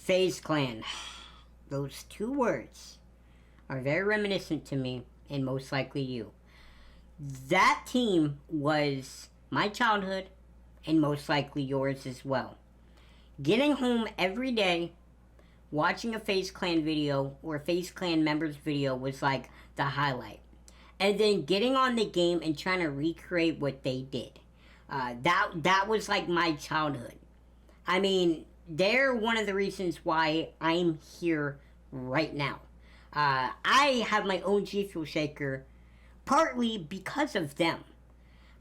FaZe Clan. Those two words are very reminiscent to me, and most likely you. That team was my childhood, and most likely yours as well. Getting home every day, watching a FaZe Clan video or a FaZe Clan members video was like the highlight. And then getting on the game and trying to recreate what they did. That was like my childhood. I mean, they're one of the reasons why I'm here right now. I have my own G Fuel shaker partly because of them.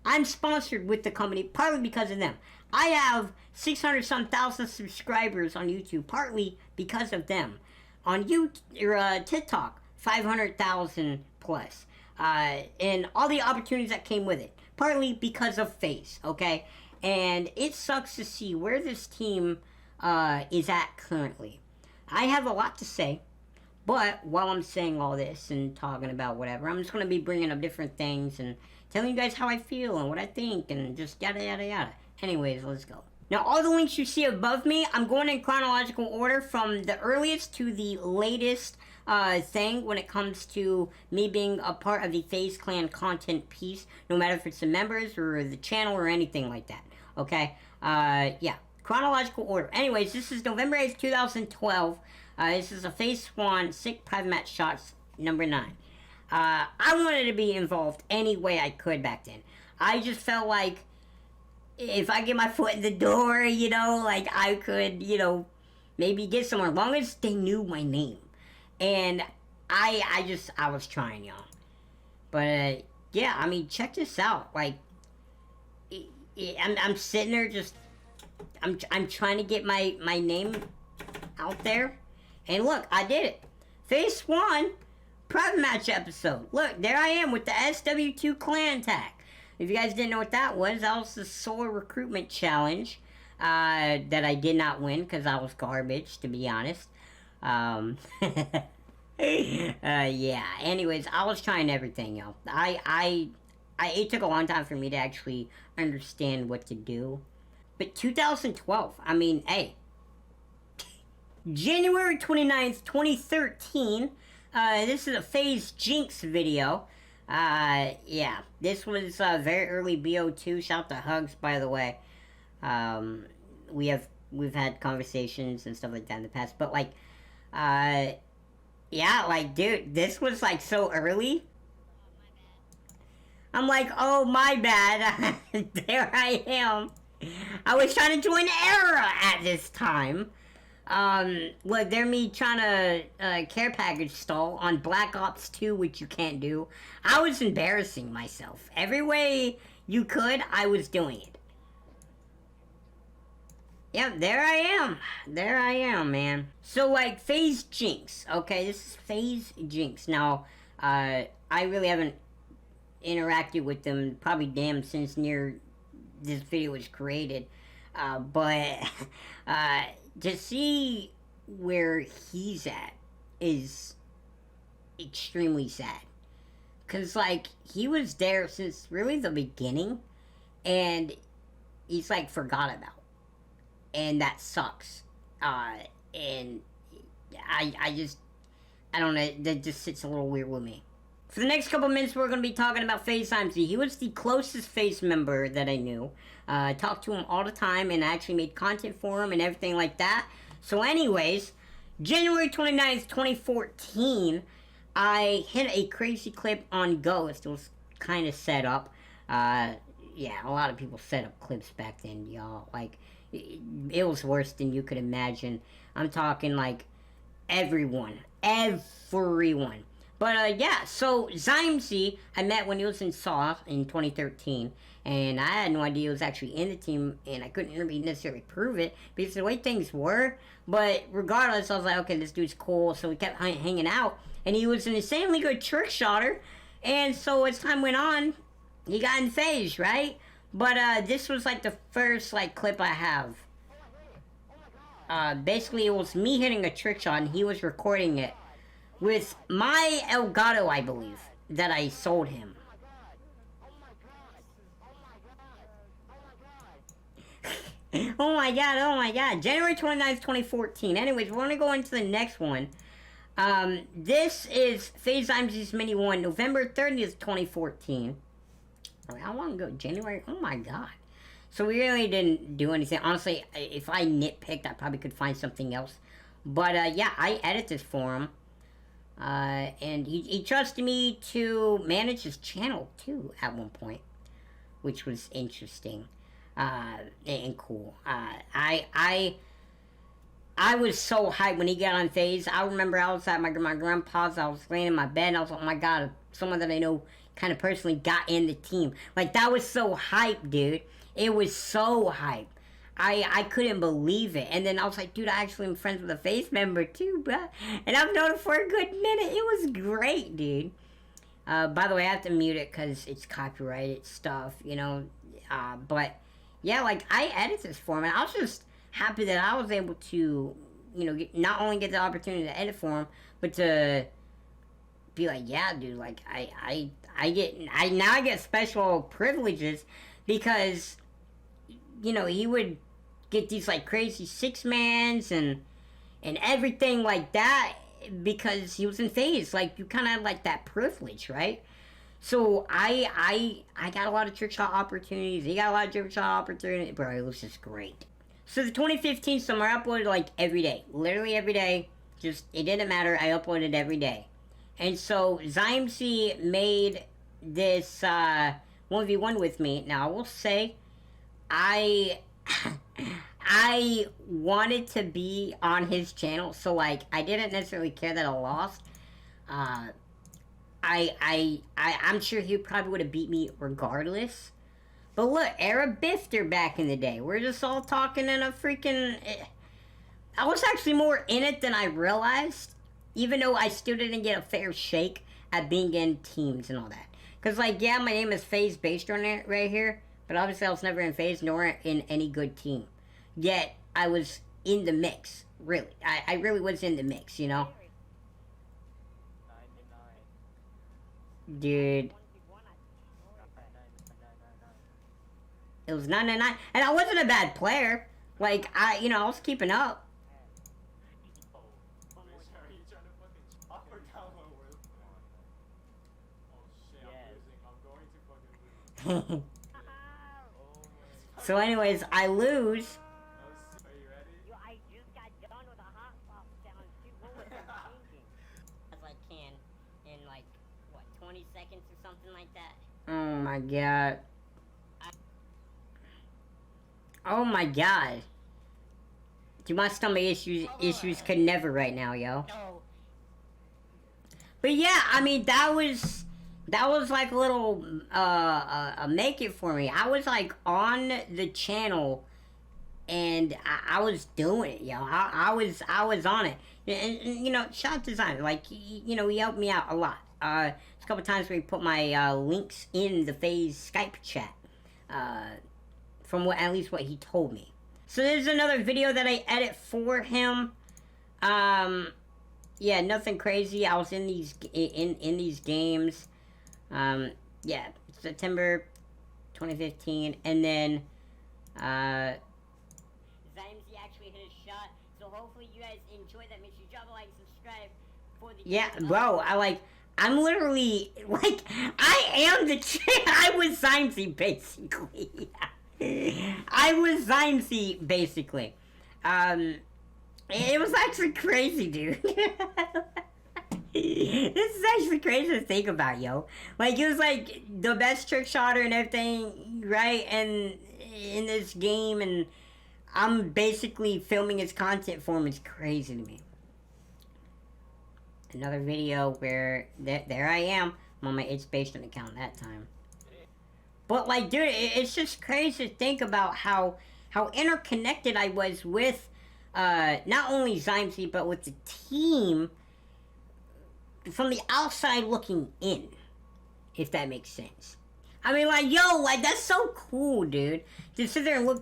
I'm sponsored with the company partly because of them. I have 600-some thousand subscribers on YouTube partly because of them. On TikTok, 500,000 plus. And all the opportunities that came with it. Partly because of FaZe, okay? And it sucks to see where this team is at currently. I have a lot to say, but while I'm saying all this and talking about whatever, I'm just going to be bringing up different things and telling you guys how I feel and what I think and just yada yada yada. Anyways, let's go. Now, all the links you see above me, I'm going in chronological order from the earliest to the latest thing when it comes to me being a part of the FaZe Clan content piece, no matter if it's the members or the channel or anything like that, okay? Yeah, chronological order. Anyways, this is November 8th, 2012. This is a FaZe One Sick Private Match Shots number 9. I wanted to be involved any way I could back then. I just felt like if I get my foot in the door, you know, like I could, you know, maybe get somewhere, as long as they knew my name. And I was trying, y'all. But, yeah, I mean, check this out. Like, I'm sitting there just, I'm trying to get my name out there. And look, I did it. FaZe One private match episode. Look, there I am with the SW2 clan tag. If you guys didn't know what that was the solo recruitment challenge that I did not win because I was garbage, to be honest. Yeah. Anyways, I was trying everything, yo. It took a long time for me to actually understand what to do. But 2012, I mean, hey. January 29th, 2013. This is a FaZe Jinx video. Yeah, this was very early BO2. Shout out to Hugs, by the way. We've had conversations and stuff like that in the past, but like, yeah, like, dude, this was like so early. I'm like, oh my bad. There I am. I was trying to join Era at this time. Look, they're me trying to care package stall on Black Ops 2, which you can't do. I was embarrassing myself. Every way you could, I was doing it. Yep, there I am. There I am, man. So, like, FaZe Jinx. Okay, this is FaZe Jinx. Now, I really haven't interacted with them probably damn since near this video was created. But, to see where he's at is extremely sad. Because, like, he was there since really the beginning, and he's, like, forgot about. And that sucks. And I don't know, that just sits a little weird with me. For the next couple minutes, we're going to be talking about FaZe Zymc. He was the closest FaZe member that I knew. I talked to him all the time, and I actually made content for him and everything like that. So anyways, January 29th, 2014, I hit a crazy clip on Ghost. It was kind of set up. Yeah, a lot of people set up clips back then, y'all. Like, it was worse than you could imagine. I'm talking, like, everyone. But, yeah, so Zymc, I met when he was in SAW in 2013, and I had no idea he was actually in the team, and I couldn't really necessarily prove it, because the way things were, but regardless, I was like, okay, this dude's cool, so we kept hanging out, and he was an insanely good trick shotter, and so as time went on, he got in FaZe, right? But, this was, like, the first, like, clip I have. Basically, it was me hitting a trick shot, and he was recording it with my Elgato, I believe, that I sold him. Oh my god, oh my god. January 29th, 2014. Anyways, we're gonna go into the next one. This is FaZe Zymc's Mini 1, November 30th, 2014. How long ago? January? Oh my god. So we really didn't do anything. Honestly, if I nitpicked, I probably could find something else. But, yeah, I edited this for him. And he trusted me to manage his channel, too, at one point. Which was interesting. And cool. I was so hyped when he got on FaZe. I remember I was at my grandpa's. I was laying in my bed, and I was like, oh my god, someone that I know kind of personally got in the team. Like, that was so hype, dude. It was so hype. I couldn't believe it. And then I was like, dude, I actually am friends with a FaZe member too, bruh. And I've known him for a good minute. It was great, dude. By the way, I have to mute it because it's copyrighted stuff, you know. But, yeah, like, I edited this for him, and I was just happy that I was able to, you know, not only get the opportunity to edit for him, but to be like, yeah, dude, like, I get special privileges because, you know, he would get these, like, crazy 6-mans and everything like that because he was in FaZe. Like, you kind of had, like, that privilege, right? So, I got a lot of trick shot opportunities. He got a lot of trick shot opportunities. Bro, it was just great. So, the 2015 summer, I uploaded, like, every day. Literally every day. Just, it didn't matter. I uploaded every day. And so, Zymc made this 1v1 with me. Now, I will say, I wanted to be on his channel, so, like, I didn't necessarily care that I lost. I'm sure he probably would have beat me regardless. But look, era Bifter back in the day. We're just all talking in a freaking... I was actually more in it than I realized. Even though I still didn't get a fair shake at being in teams and all that. Because, like, yeah, my name is FaZe based on it right here. But obviously I was never in FaZe nor in any good team. Yet, I was in the mix. Really. I really was in the mix, you know? Dude. It was 999. And I wasn't a bad player. Like, I was keeping up. So anyways, I lose. I just got done with a hot sauce challenge too. What was I thinking? As I can in like, what, 20 seconds or something like that. Oh my god. Oh my god. Dude, my stomach issues could never right now, yo. But yeah, I mean, that was like a little make it for me. I was like on the channel and I was doing it, yo. I was on it. And you know, shout out to Zymc. Like, you know, he helped me out a lot. A couple times where he put my links in the FaZe Skype chat. From at least what he told me. So there's another video that I edit for him. Yeah, nothing crazy. I was in these games. Yeah, September 2015, and then Zymc actually hit a shot. So hopefully you guys enjoyed that. Make sure you drop a like, subscribe for the bro. I'm literally like I am the I was Zymc basically. I was Zymc basically. It was actually crazy, dude. This is actually crazy to think about, yo. Like, it was like the best trick shotter and everything, right? And in this game, and I'm basically filming his content for him. It's crazy to me. Another video where there I am. I'm on my It's Based on account that time. But like, dude, it's just crazy to think about how interconnected I was with not only Zymc, but with the team from the outside looking in, if that makes sense. I mean, like, yo, like, that's so cool, dude, to sit there and look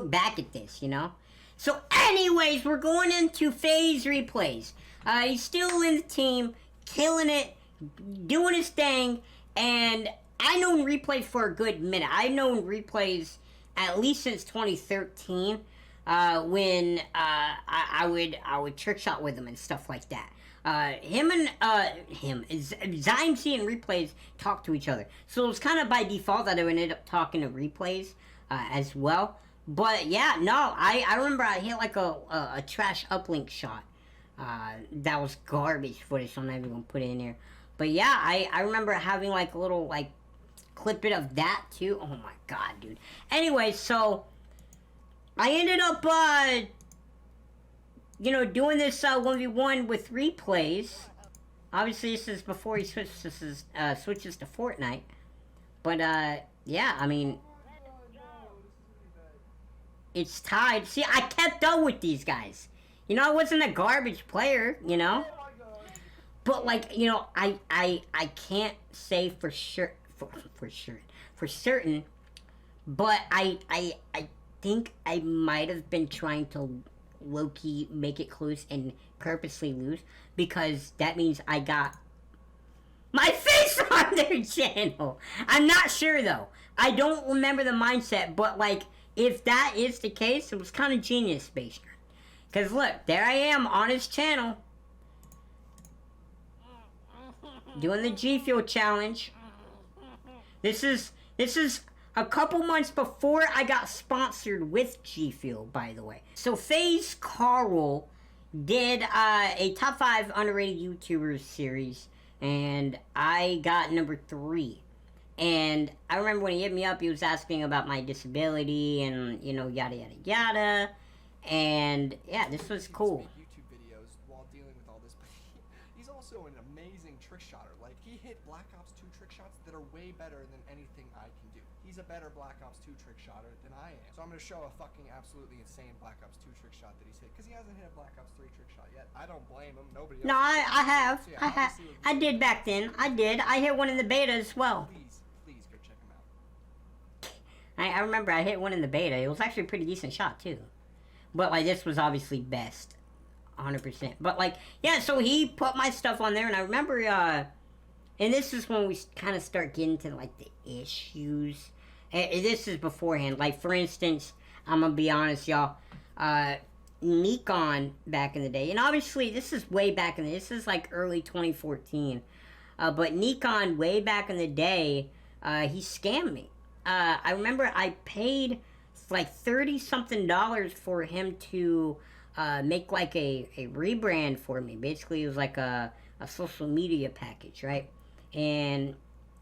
back at this, you know? So, anyways, we're going into FaZe replays. He's still in the team, killing it, doing his thing, and I known replays for a good minute. I known replays at least since 2013, when I would trick shot with him and stuff like that. Zymc and replays talk to each other, so it was kind of by default that I would end up talking to replays as well. But yeah, no, I remember I hit like a trash uplink shot. That was garbage footage, so I'm not even gonna put it in here. But yeah, I remember having like a little like clip bit of that too. Oh my god, dude. Anyway, so I ended up you know, doing this 1v1 with replays. Obviously, this is before he switches to Fortnite. But yeah, I mean, it's tied. See, I kept up with these guys. You know, I wasn't a garbage player, you know. But like, you know, I can't say for sure, for certain. But I think I might have been trying to low-key make it close and purposely lose, because that means I got my face on their channel. I'm not sure though. I don't remember the mindset, but like, if that is the case, it was kind of genius based. Because look, there I am on his channel doing the G Fuel challenge. This is a couple months before I got sponsored with G Fuel, by the way. So FaZe Carl did a top 5 underrated YouTubers series, and I got number 3. And I remember when he hit me up, he was asking about my disability and, you know, yada yada yada. And yeah, this was cool. YouTube videos while dealing with all this, but he's also an amazing trick shotter. Like, he hit Black Ops 2 trick shots that are way better than anything I can do. He's a better Black Ops 2 trick shotter than I am. So I'm going to show a fucking absolutely insane Black Ops 2 trick shot that he's hit, because he hasn't hit a Black Ops 3 trick shot yet. I don't blame him. Nobody else. No, I have. So yeah, I did back then. I did. I hit one in the beta as well. Please go check him out. I remember I hit one in the beta. It was actually a pretty decent shot too. But like, this was obviously best. 100%. But like, yeah, so he put my stuff on there, and I remember, and this is when we kind of start getting to like the issues. And this is beforehand. Like, for instance, I'm gonna be honest, y'all. Nikon back in the day, and obviously this is way back in the, this is like early 2014. But Nikon way back in the day, he scammed me. I remember I paid like $30-something for him to make like a rebrand for me. Basically, it was like a social media package, right? And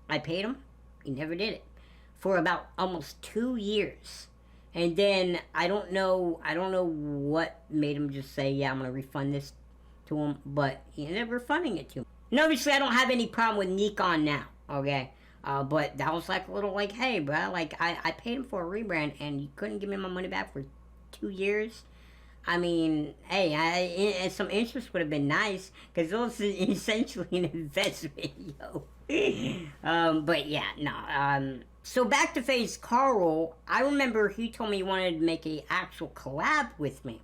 I paid him. He never did it for about almost 2 years. And then I don't know what made him just say, yeah, I'm gonna refund this to him, but he ended up refunding it to him. And obviously, I don't have any problem with Nikon now, okay? But that was like a little like, hey, bro, like, I paid him for a rebrand, and you couldn't give me my money back for 2 years? I mean, hey, some interest would have been nice, because it was essentially an investment, yo. But yeah, no, so back to FaZe Carl, I remember he told me he wanted to make an actual collab with me,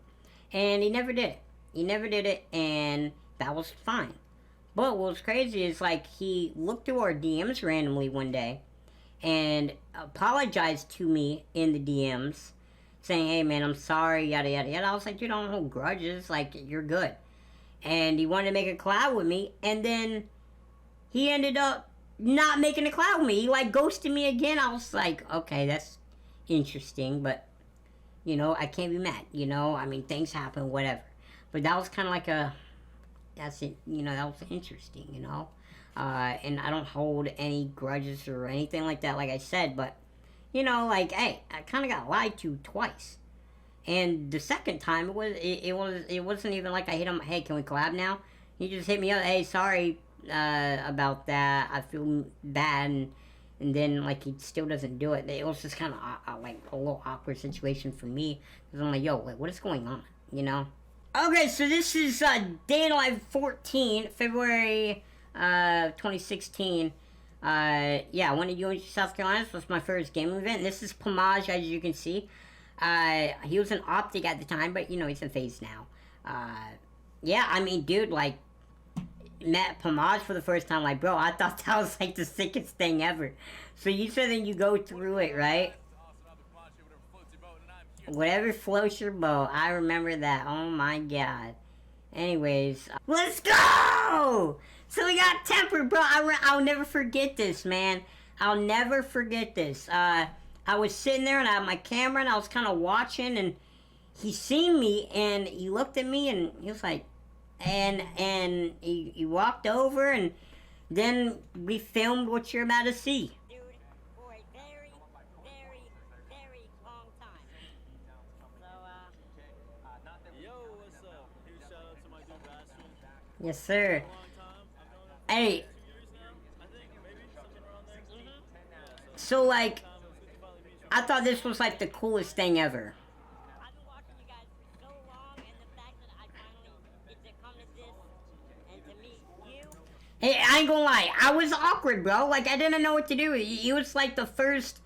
and he never did it. He never did it, and that was fine. But what was crazy is, like, he looked through our DMs randomly one day and apologized to me in the DMs, saying, hey, man, I'm sorry, yada, yada, yada. I was like, dude, I don't hold grudges. Like, you're good. And he wanted to make a collab with me, and then he ended up not making a collab with me. He, like, ghosted me again. I was like, okay, that's interesting, but, you know, I can't be mad, you know? I mean, things happen, whatever. But that was kind of like a... That's it, you know, that was interesting, you know, and I don't hold any grudges or anything like that, like I said, but, you know, like, hey, I kind of got lied to twice, and the second time, it wasn't even like I hit him, hey, can we collab now? He just hit me up, hey, sorry, about that, I feel bad, and then, like, he still doesn't do it. It was just kind of, like, a little awkward situation for me, because I'm like, yo, like, what is going on, you know? Okay, so this is Day in Life 14, February 2016. Yeah, I went to UNC South Carolina. This was my first gaming event. This is Pomage, as you can see. He was an Optic at the time, but, you know, he's in FaZe now. Yeah, I mean, dude, like, met Pomage for the first time. Like, bro, I thought that was, like, the sickest thing ever. So you said that you go through it, right? Whatever floats your boat. I remember that. Oh my god. Anyways, let's go! So we got Temper, bro. I'll never forget this, man. I'll never forget this. I was sitting there and I had my camera and I was kind of watching and he seen me and he looked at me and he was like, and he walked over and then we filmed what you're about to see. Dude, for a very, very, very long time. So, Yo, what's up? Huge shout out to my dude Bastard. yes, sir. Hey, so like, I thought this was like the coolest thing ever. I've been watching you guys for so long, and the fact that I finally get to come to this and to meet you. Hey, I ain't gonna lie, I was awkward, bro. Like, I didn't know what to do. He was like the first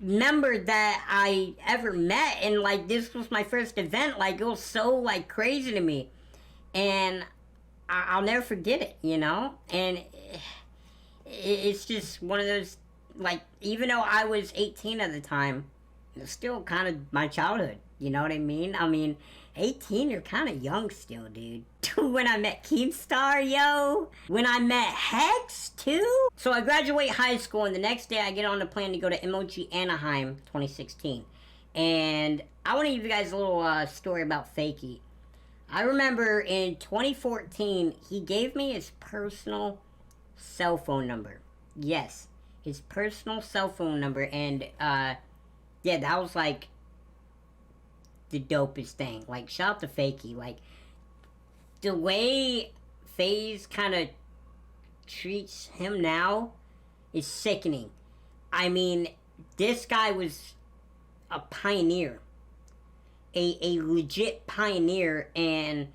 member that I ever met, and like, this was my first event. Like, it was so like crazy to me, and I'll never forget it, you know? And it's just one of those, like, even though I was 18 at the time, it's still kind of my childhood, you know what I mean? I mean, 18, you're kind of young still, dude. When I met Keemstar, yo. When I met Hex, too. So I graduate high school, and the next day I get on the plane to go to MOG Anaheim 2016. And I want to give you guys a little story about Fakie. I remember in 2014, he gave me his personal cell phone number. Yes, his personal cell phone number. And, yeah, that was, like, the dopest thing. Like, shout out to Fakie. Like, the way FaZe kind of treats him now is sickening. I mean, this guy was a pioneer. A legit pioneer, and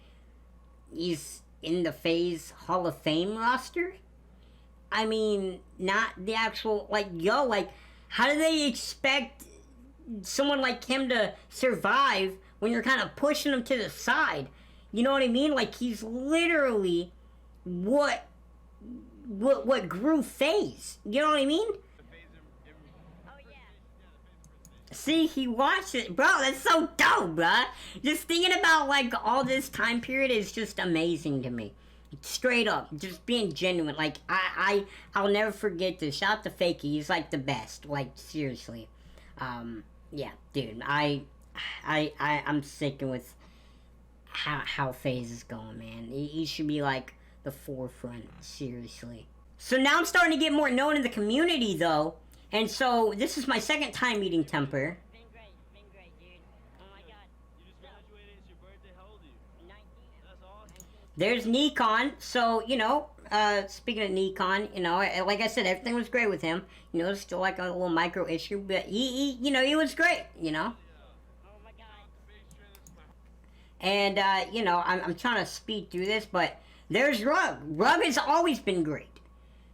he's in the FaZe Hall of Fame roster. I mean, not the actual, like, yo, like, how do they expect someone like him to survive when you're kind of pushing him to the side? You know what I mean? Like, he's literally what grew FaZe. You know what I mean? See, he watched it. Bro, that's so dope, bro. Just thinking about, like, all this time period is just amazing to me. Straight up. Just being genuine. Like, I'll never forget this. Shout out to Fakie. He's, like, the best. Like, seriously. Yeah, dude. I'm sicking with how FaZe is going, man. He should be, like, the forefront. Seriously. So now I'm starting to get more known in the community, though. And so, this is my second time meeting Temper. Been great, dude. Oh my god. You just graduated, it's your birthday, how old are you? 19. That's awesome. There's Nikon, so, you know, speaking of Nikon, you know, like I said, everything was great with him. You know, it's still like a little micro issue, but he you know, he was great, you know. Oh my god. And, you know, I'm trying to speed through this, but there's Rug. Rug has always been great.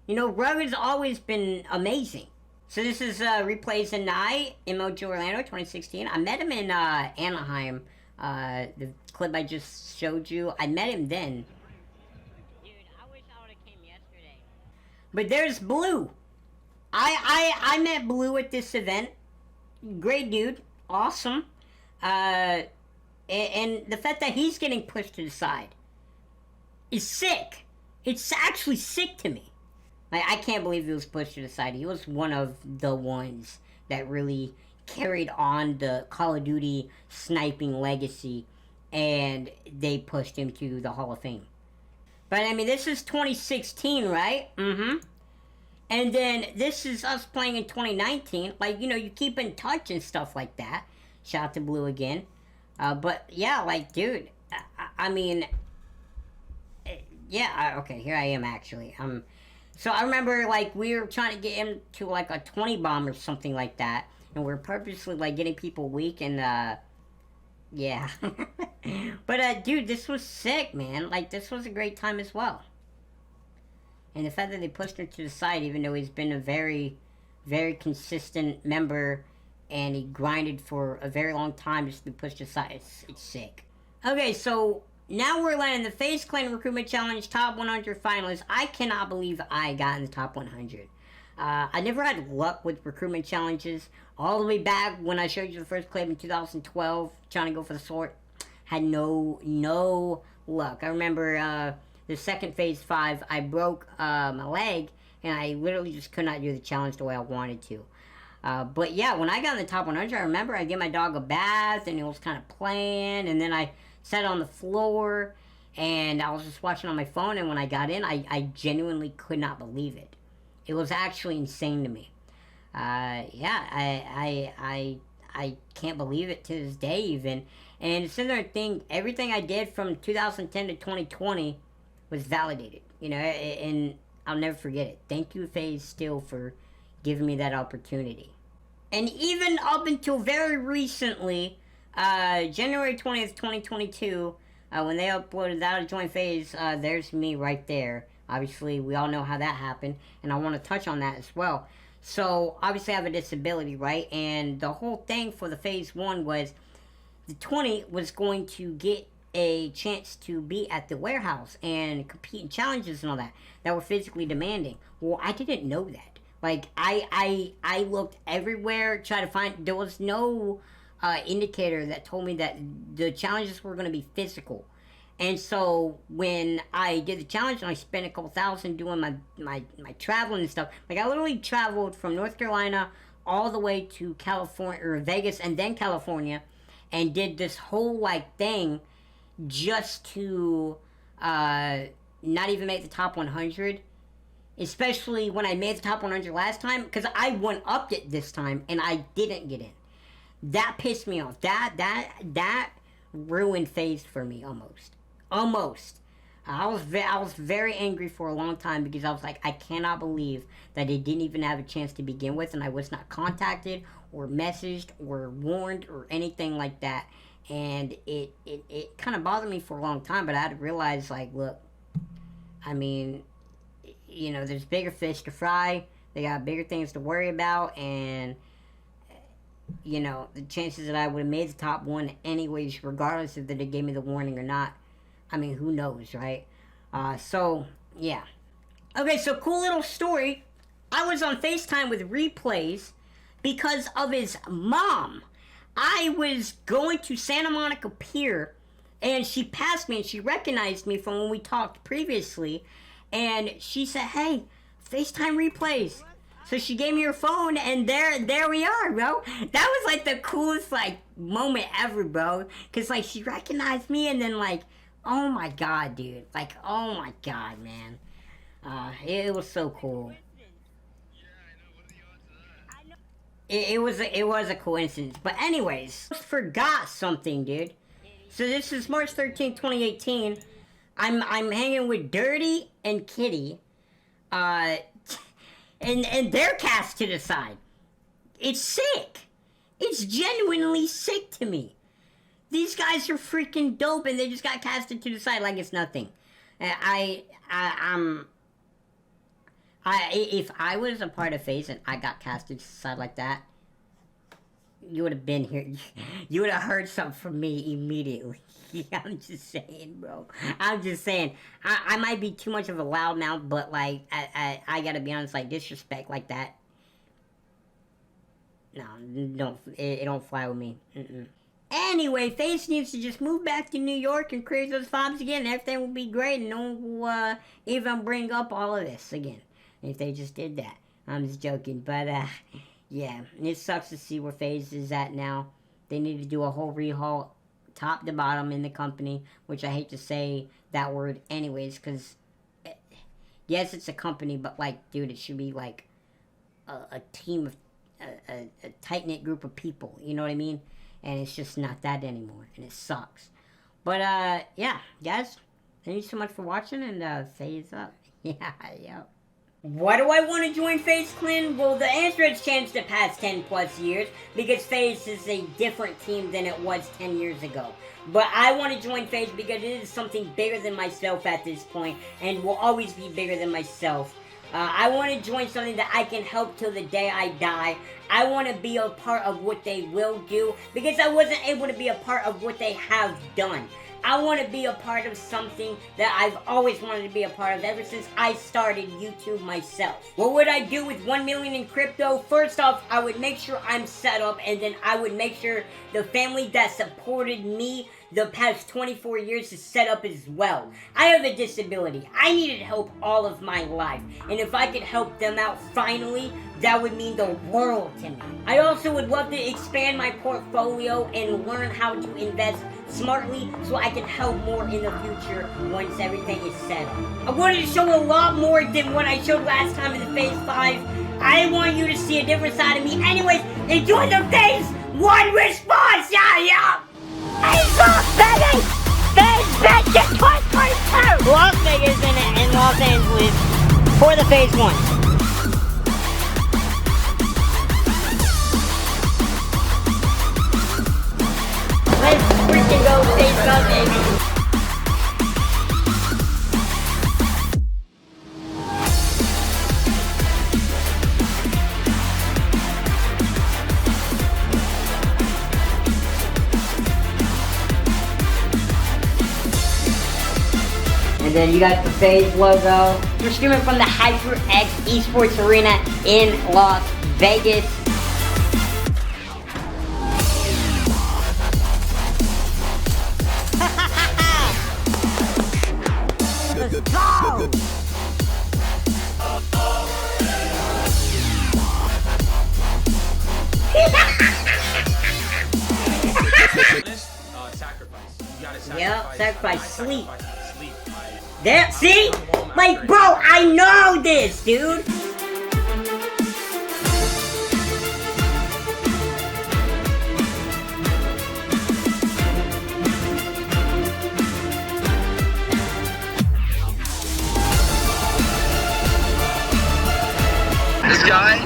You know, Rug has always been amazing. So this is Replays and I, MOG Orlando 2016. I met him in Anaheim. The clip I just showed you, I met him then. Dude, I wish I would've came yesterday. But there's Blue. I met Blue at this event. Great dude. Awesome. And the fact that he's getting pushed to the side is sick. It's actually sick to me. Like, I can't believe he was pushed to the side. He was one of the ones that really carried on the Call of Duty sniping legacy, and they pushed him to the Hall of Fame. But, I mean, this is 2016, right? Mm-hmm. And then this is us playing in 2019. Like, you know, you keep in touch and stuff like that. Shout out to Blue again. But, yeah, like, dude, I mean, yeah, okay, here I am, actually. So I remember, like, we were trying to get him to, like, a 20 bomb or something like that. And we're purposely, like, getting people weak and, yeah. But, dude, this was sick, man. Like, this was a great time as well. And the fact that they pushed him to the side, even though he's been a very, very consistent member and he grinded for a very long time just to be pushed aside, it's sick. Okay, so now we're landing the FaZe Clan Recruitment Challenge Top 100 finalists. I cannot believe I got in the top 100. I never had luck with recruitment challenges. All the way back when I showed you the first clip in 2012, trying to go for the sword, had no luck. I remember the second phase 5, I broke my leg, and I literally just could not do the challenge the way I wanted to. But yeah, when I got in the top 100, I remember I gave my dog a bath, and it was kind of playing, and then I sat on the floor, and I was just watching on my phone, and when I got in, I genuinely could not believe it. It was actually insane to me. Yeah, I can't believe it to this day even. And it's another thing, everything I did from 2010 to 2020 was validated, you know, and I'll never forget it. Thank you, FaZe, still, for giving me that opportunity. And even up until very recently, January 20th, 2022, when they uploaded that to Join FaZe, there's me right there. Obviously, we all know how that happened, and I want to touch on that as well. So, obviously, I have a disability, right? And the whole thing for the FaZe One was the 20 was going to get a chance to be at the warehouse and compete in challenges and all that were physically demanding. Well, I didn't know that. Like, I looked everywhere, tried to find, there was no indicator that told me that the challenges were going to be physical. And so when I did the challenge and I spent a couple thousand doing my traveling and stuff, like I literally traveled from North Carolina all the way to California, or Vegas, and then California, and did this whole like thing just to not even make the top 100. Especially when I made the top 100 last time, because I one-upped it this time and I didn't get in. That pissed me off. That ruined FaZe for me almost. I was very angry for a long time because I was like, I cannot believe that they didn't even have a chance to begin with, and I was not contacted or messaged or warned or anything like that. And it kind of bothered me for a long time, but I had to realize, like, look, I mean, you know, there's bigger fish to fry. They got bigger things to worry about, and you know, the chances that I would have made the top 1 anyways, regardless if they gave me the warning or not, I mean, who knows, right? So, yeah. Okay, so cool little story. I was on FaceTime with Replays because of his mom. I was going to Santa Monica Pier, and she passed me, and she recognized me from when we talked previously, and she said, hey, FaceTime Replays. So she gave me her phone, and there we are, bro. That was, like, the coolest, like, moment ever, bro. Because, like, she recognized me, and then, like, oh, my God, dude. Like, oh, my God, man. It was so cool. It was a coincidence. But anyways, I forgot something, dude. So this is March 13th, 2018. I'm hanging with Dirty and Kitty. And they're cast to the side. It's sick. It's genuinely sick to me. These guys are freaking dope, and they just got casted to the side like it's nothing. If I was a part of FaZe and I got casted to the side like that, you would have been here. You would have heard something from me immediately. I'm just saying, bro. I'm just saying. I might be too much of a loudmouth, but, like, I gotta be honest, like, disrespect like that. No, it don't fly with me. Anyway, FaZe needs to just move back to New York and create those vibes again. Everything will be great, and no one will even bring up all of this again. If they just did that. I'm just joking, but, yeah. It sucks to see where FaZe is at now. They need to do a whole rehaul, top to bottom in the company, which I hate to say that word anyways, because, yes, it's a company, but, like, dude, it should be, like, a team of, a tight-knit group of people, you know what I mean? And it's just not that anymore, and it sucks. But, yeah, guys, thank you so much for watching, and, FaZe up. Yeah. Why do I want to join FaZe Clan? Well, the answer has changed the past 10 plus years, because FaZe is a different team than it was 10 years ago. But I want to join FaZe because it is something bigger than myself at this point, and will always be bigger than myself. I want to join something that I can help till the day I die. I want to be a part of what they will do, because I wasn't able to be a part of what they have done. I want to be a part of something that I've always wanted to be a part of ever since I started YouTube myself. What would I do with 1 million in crypto? First off, I would make sure I'm set up, and then I would make sure the family that supported me the past 24 years is set up as well. I have a disability. I needed help all of my life, and if I could help them out finally, that would mean the world to me. I also would love to expand my portfolio and learn how to invest smartly so I can help more in the future once everything is set up. I wanted to show a lot more than what I showed last time in the FaZe 5. I want you to see a different side of me. Anyways, enjoy the FaZe One response! Yeah! FaZe One, baby! FaZe Vengeance 2022! Las Vegas and Los Angeles for the FaZe One. Let's freaking go, FaZe One, baby! And then you got the FaZe logo. We're streaming from the HyperX Esports Arena in Las Vegas. Let's go! Sacrifice. You gotta sacrifice. Yep, sacrifice sleep. Sleep. There, see? Like, bro, I know this, dude. This guy,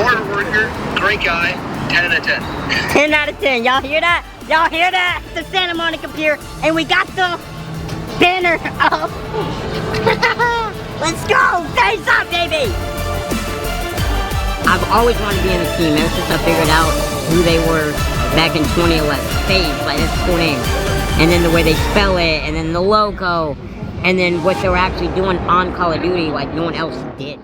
hard worker, great guy, 10 out of 10. 10 out of 10. Y'all hear that? Y'all hear that? The Santa Monica Pier, and we got the banner up. Let's go! FaZe up, baby! I've always wanted to be in a team ever since I figured out who they were back in 2011. FaZe, like, that's a cool name. And then the way they spell it, and then the logo, and then what they were actually doing on Call of Duty, like no one else did.